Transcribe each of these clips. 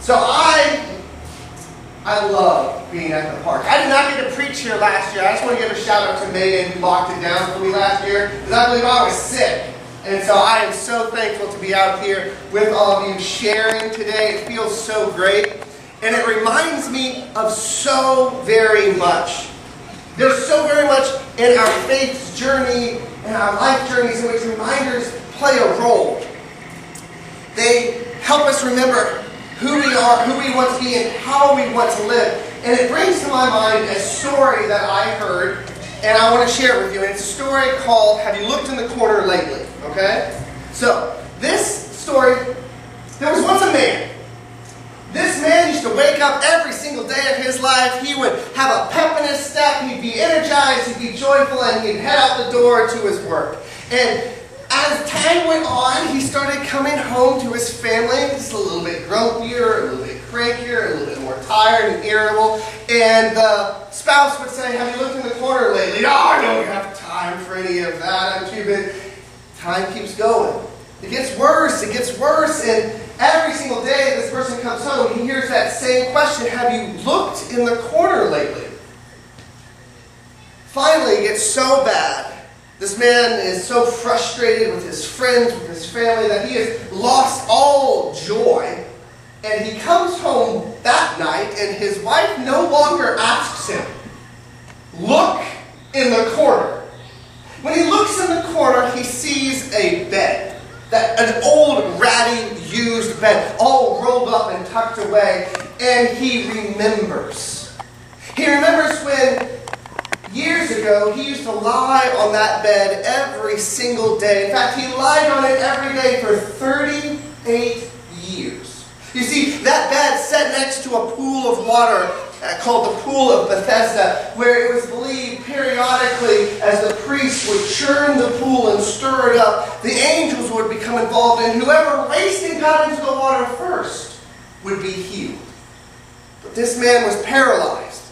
So I love being at the park. I did not get to preach here last year. I just want to give a shout out to Megan who locked it down for me last year, because I believe I was sick. And so I am so thankful to be out here with all of you sharing today. It feels so great. And it reminds me of so very much. There's so very much in our faith's journey and our life journeys in which reminders play a role. They help us remember who we are, who we want to be, and how we want to live. And it brings to my mind a story that I heard, and I want to share it with you. And it's a story called, Have You Looked in the Corner Lately? Okay? So, this story, there was once a man. This man used to wake up every single day of his life. He would have a pep in his step. He'd be energized. He'd be joyful. And he'd head out the door to his work. And as time went on, he started coming home to his family just a little bit grumpier, a little bit crankier, a little bit more tired and irritable. And the spouse would say, Have you looked in the corner lately? Oh, I don't have time for any of that. I'm too busy. Time keeps going. It gets worse. It gets worse. And every single day this person comes home, he hears that same question, Have you looked in the corner lately? Finally, it gets so bad. This man is so frustrated with his friends, with his family, that he has lost all joy. And he comes home that night, and his wife no longer asks him, Look in the corner. When he looks in the corner, he sees a bed. An old, ratty, used bed, all rolled up and tucked away. And he remembers. He remembers when years ago, he used to lie on that bed every single day. In fact, he lied on it every day for 38 years. You see, that bed sat next to a pool of water called the Pool of Bethesda, where it was believed periodically as the priest would churn the pool and stir it up, the angels would become involved, and whoever raced and got into the water first would be healed. But this man was paralyzed.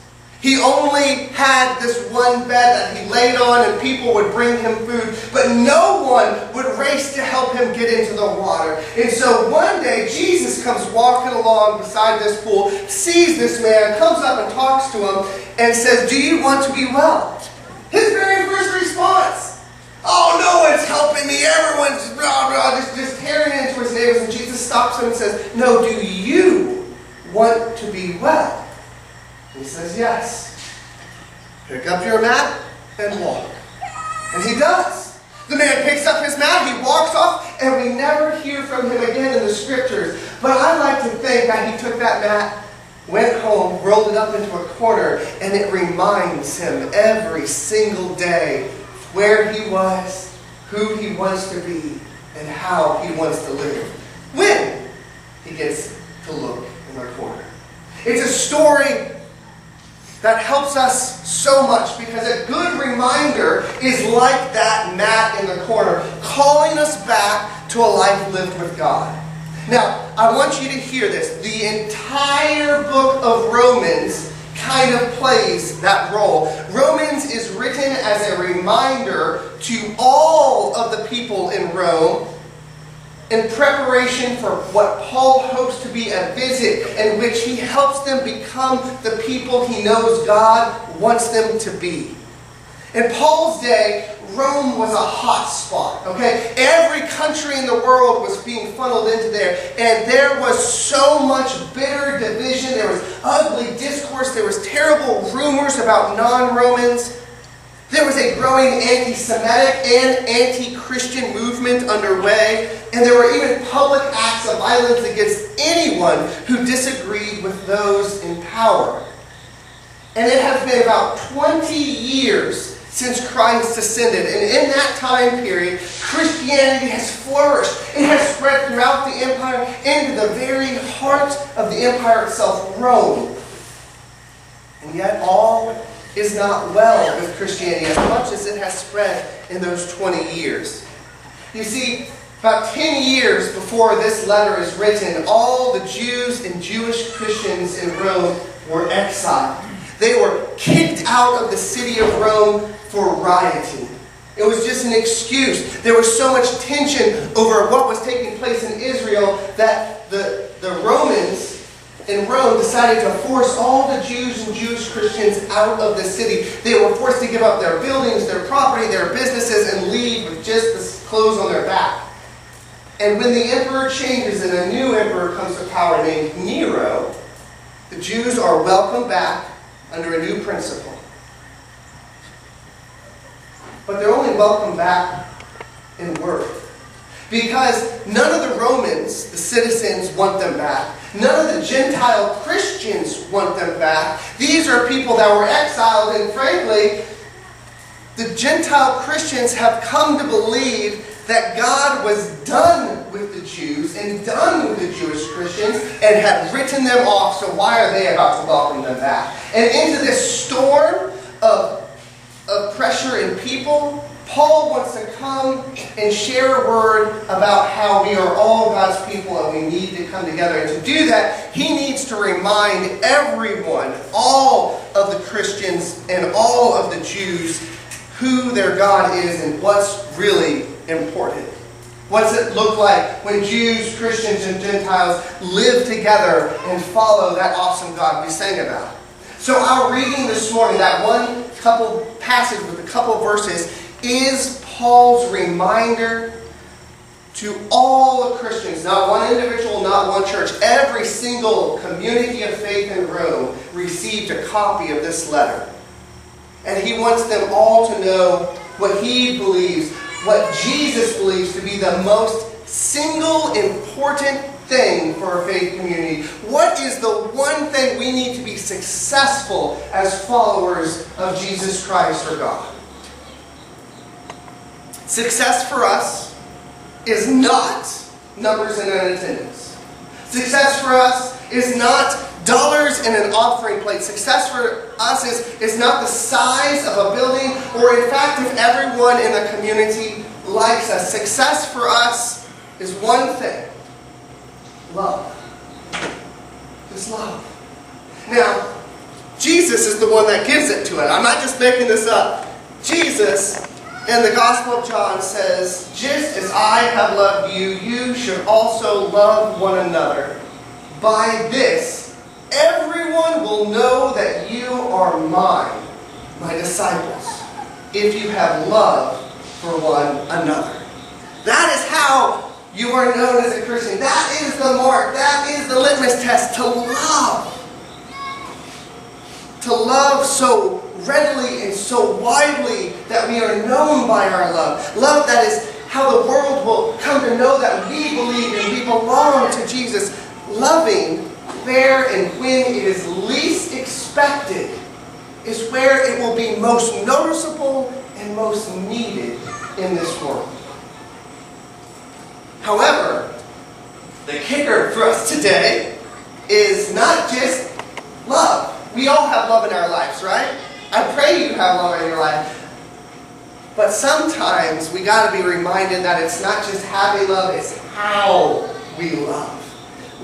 He only had this one bed that he laid on, and people would bring him food, but no one would race to help him get into the water. And so one day, Jesus comes walking along beside this pool, sees this man, comes up and talks to him, and says, Do you want to be well? His very first response, Oh, no one's helping me, everyone's blah, blah, just tearing into his neighbors. And Jesus stops him and says, No, do you want to be well? He says, Yes. Pick up your mat and walk. And he does. The man picks up his mat, he walks off, and we never hear from him again in the scriptures. But I like to think that he took that mat, went home, rolled it up into a corner, and it reminds him every single day where he was, who he wants to be, and how he wants to live when he gets to look in the corner. It's a story that helps us so much, because a good reminder is like that mat in the corner, calling us back to a life lived with God. Now, I want you to hear this. The entire book of Romans kind of plays that role. Romans is written as a reminder to all of the people in Rome in preparation for what Paul hopes to be a visit in which he helps them become the people he knows God wants them to be. In Paul's day, Rome was a hot spot. Okay? Every country in the world was being funneled into there, and there was so much bitter division, there was ugly discourse, there was terrible rumors about non-Romans. There was a growing anti-Semitic and anti-Christian movement underway, and there were even public acts of violence against anyone who disagreed with those in power. And it has been about 20 years since Christ ascended, and in that time period, Christianity has flourished. It has spread throughout the empire into the very heart of the empire itself, Rome. And yet all is not well with Christianity as much as it has spread in those 20 years. You see, about 10 years before this letter is written, all the Jews and Jewish Christians in Rome were exiled. They were kicked out of the city of Rome for rioting. It was just an excuse. There was so much tension over what was taking place in Israel that the Romans in Rome decided to force all the Jews and Jewish Christians out of the city. They were forced to give up their buildings, their property, their businesses, and leave with just the clothes on their back. And when the emperor changes and a new emperor comes to power named Nero, the Jews are welcomed back under a new principle. But they're only welcomed back in word. Because none of the Romans, the citizens, want them back. None of the Gentile Christians want them back. These are people that were exiled, and frankly, the Gentile Christians have come to believe that God was done with the Jews and done with the Jewish Christians and had written them off, so why are they about to welcome them back? And into this storm of pressure in people, Paul wants to come and share a word about how we are all God's people and we need to come together. And to do that, he needs to remind everyone, all of the Christians and all of the Jews, who their God is and what's really important. What does it look like when Jews, Christians, and Gentiles live together and follow that awesome God we sang about? So our reading this morning, that one couple passage with a couple verses, is Paul's reminder to all the Christians, not one individual, not one church. Every single community of faith in Rome received a copy of this letter. And he wants them all to know what he believes, what Jesus believes to be the most single important thing for a faith community. What is the one thing we need to be successful as followers of Jesus Christ or God? Success for us is not numbers in an attendance. Success for us is not dollars in an offering plate. Success for us is not the size of a building, or in fact if everyone in the community likes us. Success for us is one thing: love. Just love. Now, Jesus is the one that gives it to it. I'm not just making this up. Jesus in the Gospel of John says, "Just as I have loved you, you should also love one another. By this, everyone will know that you are mine, my disciples, if you have love for one another." That is how you are known as a Christian. That is the mark. That is the litmus test. To love. To love so readily and so widely that we are known by our love. Love that is how the world will come to know that we believe and we belong to Jesus. Loving where and when it is least expected is where it will be most noticeable and most needed in this world. However, the kicker for us today is not just love. We all have love in our lives, right? I pray you have love in your life. But sometimes we got to be reminded that it's not just having love, it's how we love.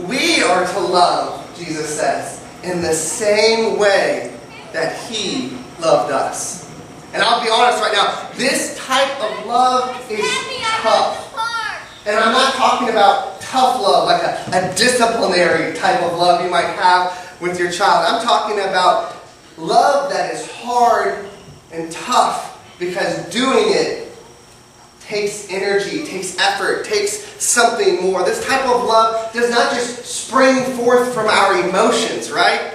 We are to love, Jesus says, in the same way that He loved us. And I'll be honest right now, this type of love is tough. And I'm not talking about tough love, like a disciplinary type of love you might have with your child. I'm talking about love that is hard and tough because doing it takes energy, takes effort, takes something more. This type of love does not just spring forth from our emotions, right?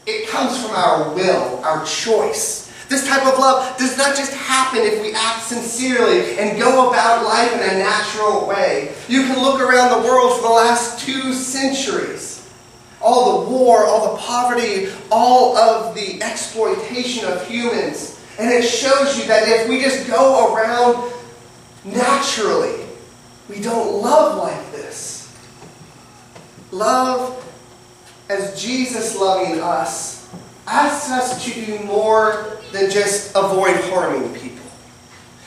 It comes from our will, our choice. This type of love does not just happen if we act sincerely and go about life in a natural way. You can look around the world for the last 2 centuries. All the war, all the poverty, all of the exploitation of humans. And it shows you that if we just go around naturally, we don't love like this. Love as Jesus loving us asks us to do more than just avoid harming people.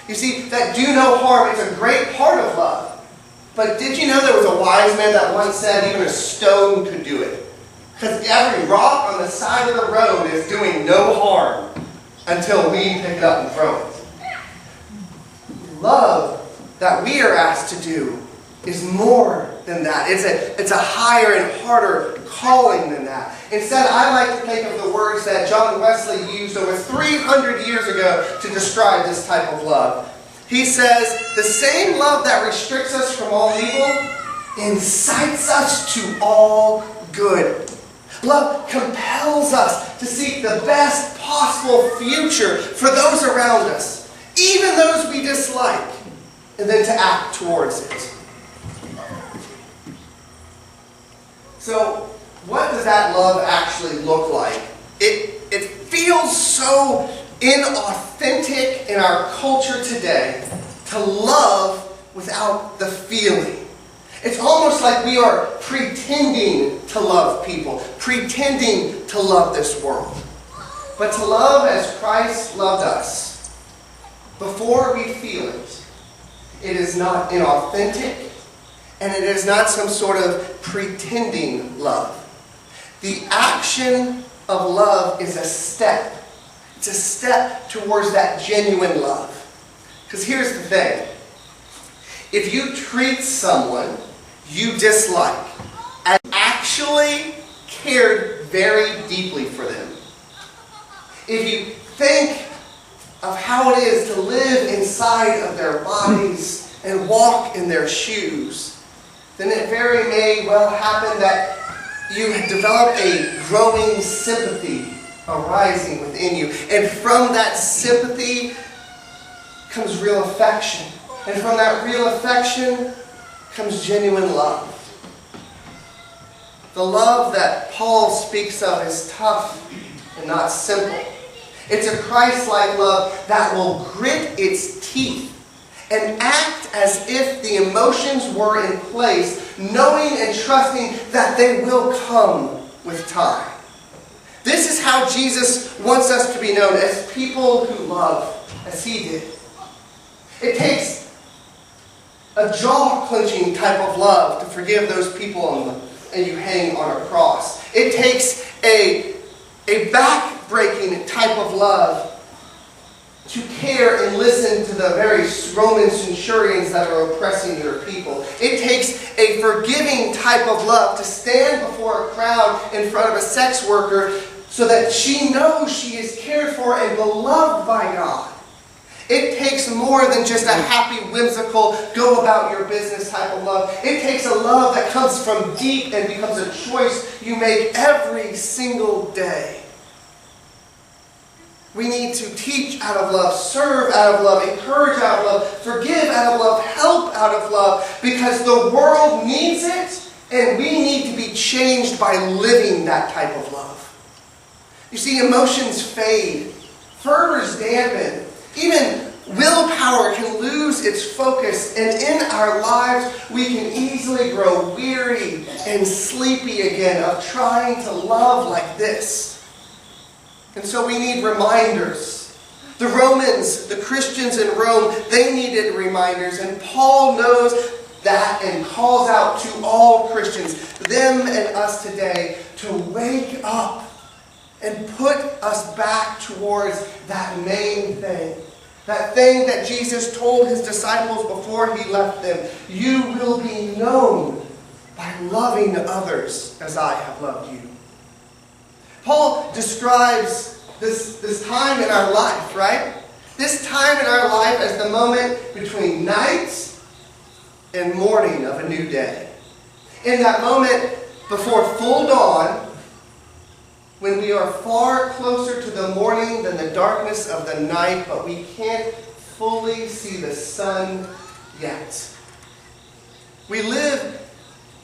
You see, that do no harm is a great part of love. But did you know there was a wise man that once said even a stone could do it? Because every rock on the side of the road is doing no harm until we pick it up and throw it. Love that we are asked to do is more than that. It's a higher and harder calling than that. Instead, I like to think of the words that John Wesley used over 300 years ago to describe this type of love. He says, the same love that restricts us from all evil incites us to all good. Love compels us to seek the best possible future for those around us, even those we dislike, and then to act towards it. So, what does that love actually look like? It feels so inauthentic in our culture today to love without the feeling. It's almost like we are pretending to love people, pretending to love this world. But to love as Christ loved us, before we feel it, it is not inauthentic, and it is not some sort of pretending love. The action of love is a step. It's a step towards that genuine love. Because here's the thing. If you treat someone you dislike and actually cared very deeply for them, if you think of how it is to live inside of their bodies and walk in their shoes, then it very may well happen that you develop a growing sympathy arising within you. And from that sympathy comes real affection. And from that real affection comes genuine love. The love that Paul speaks of is tough and not simple. It's a Christ-like love that will grit its teeth and act as if the emotions were in place, knowing and trusting that they will come with time. This is how Jesus wants us to be known, as people who love as He did. It takes a jaw-clenching type of love to forgive those people and you hang on a cross. It takes a back-breaking type of love to care and listen to the very Roman centurions that are oppressing your people. It takes a forgiving type of love to stand before a crowd in front of a sex worker so that she knows she is cared for and beloved by God. It takes more than just a happy, whimsical, go about your business type of love. It takes a love that comes from deep and becomes a choice you make every single day. We need to teach out of love, serve out of love, encourage out of love, forgive out of love, help out of love, because the world needs it, and we need to be changed by living that type of love. You see, emotions fade, fervors dampen, even willpower can lose its focus, and in our lives we can easily grow weary and sleepy again of trying to love like this. And so we need reminders. The Romans, the Christians in Rome, they needed reminders, and Paul knows that and calls out to all Christians, them and us today, to wake up and put us back towards that main thing. That thing that Jesus told His disciples before He left them. You will be known by loving others as I have loved you. Paul describes this time in our life, right? This time in our life as the moment between night and morning of a new day. In that moment before full dawn, when we are far closer to the morning than the darkness of the night, but we can't fully see the sun yet. We live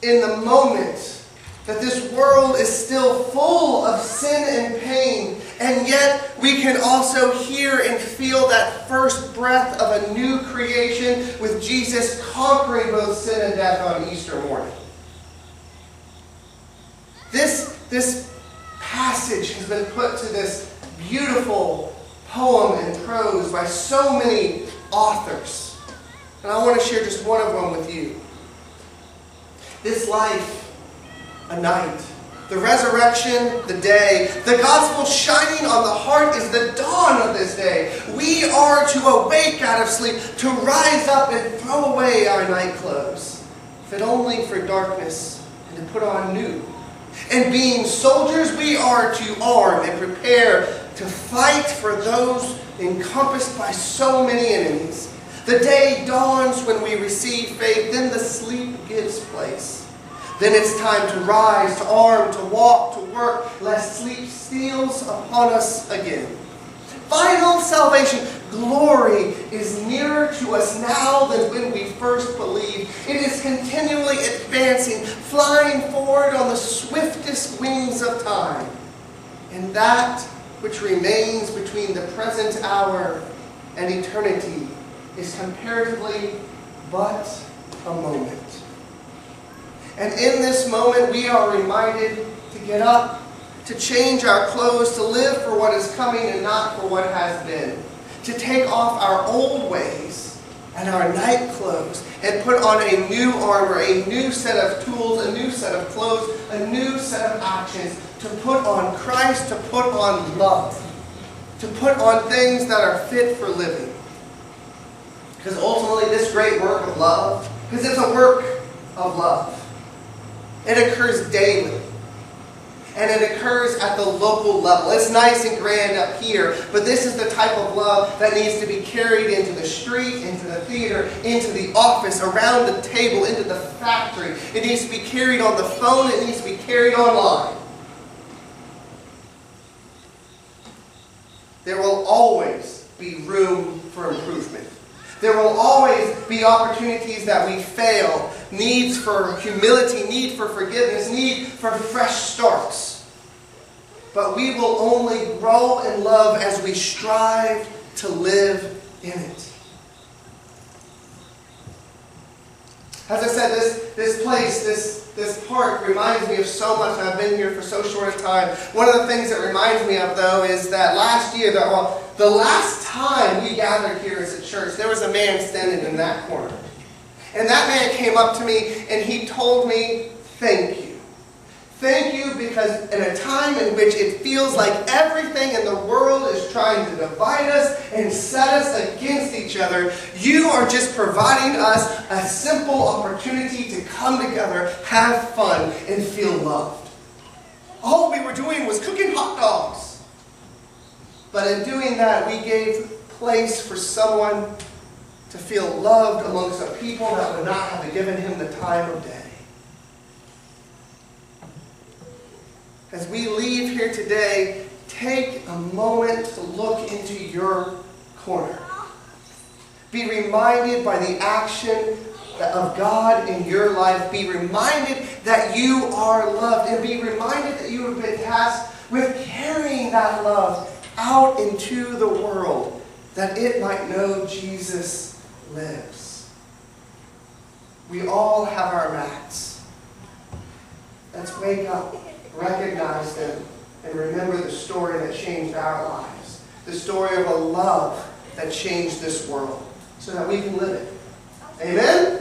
in the moment that this world is still full of sin and pain, and yet we can also hear and feel that first breath of a new creation with Jesus conquering both sin and death on Easter morning. This passage has been put to this beautiful poem and prose by so many authors. And I want to share just one of them with you. This life, a night. The resurrection, the day. The gospel shining on the heart is the dawn of this day. We are to awake out of sleep, to rise up and throw away our night clothes. fit only for darkness, and to put on new. And being soldiers, we are to arm and prepare to fight for those encompassed by so many enemies. The day dawns when we receive faith, then the sleep gives place. Then it's time to rise, to arm, to walk, to work, lest sleep steals upon us again. Final salvation, glory, is nearer to us now than when we first believed. It is continually advancing, flying forward on the swiftest wings of time. And that which remains between the present hour and eternity is comparatively but a moment. And in this moment we are reminded to get up, to change our clothes, to live for what is coming and not for what has been. To take off our old ways and our night clothes and put on a new armor, a new set of tools, a new set of clothes, a new set of actions. To put on Christ, to put on love. To put on things that are fit for living. Because ultimately this great work of love, because it's a work of love. It occurs daily. And it occurs at the local level. It's nice and grand up here, but this is the type of love that needs to be carried into the street, into the theater, into the office, around the table, into the factory. It needs to be carried on the phone. It needs to be carried online. There will always be room for improvement. There will always be opportunities that we fail, needs for humility, need for forgiveness, need for fresh starts. But we will only grow in love as we strive to live in it. As I said, this place, this park reminds me of so much, and I've been here for so short a time. One of the things it reminds me of, though, is that last year, the last time we gathered here as a church, there was a man standing in that corner. And that man came up to me and he told me, thank you. Thank you, because in a time in which it feels like everything in the world is trying to divide us and set us against each other, you are just providing us a simple opportunity to come together, have fun, and feel loved. All we were doing was cooking hot dogs. But in doing that, we gave place for someone to feel loved amongst a people that would not have given him the time of day. As we leave here today, take a moment to look into your corner. Be reminded by the action of God in your life. Be reminded that you are loved. And be reminded that you have been tasked with carrying that love out into the world, that it might know Jesus lives. We all have our mats. Let's wake up, recognize them, and remember the story that changed our lives. The story of a love that changed this world, so that we can live it. Amen?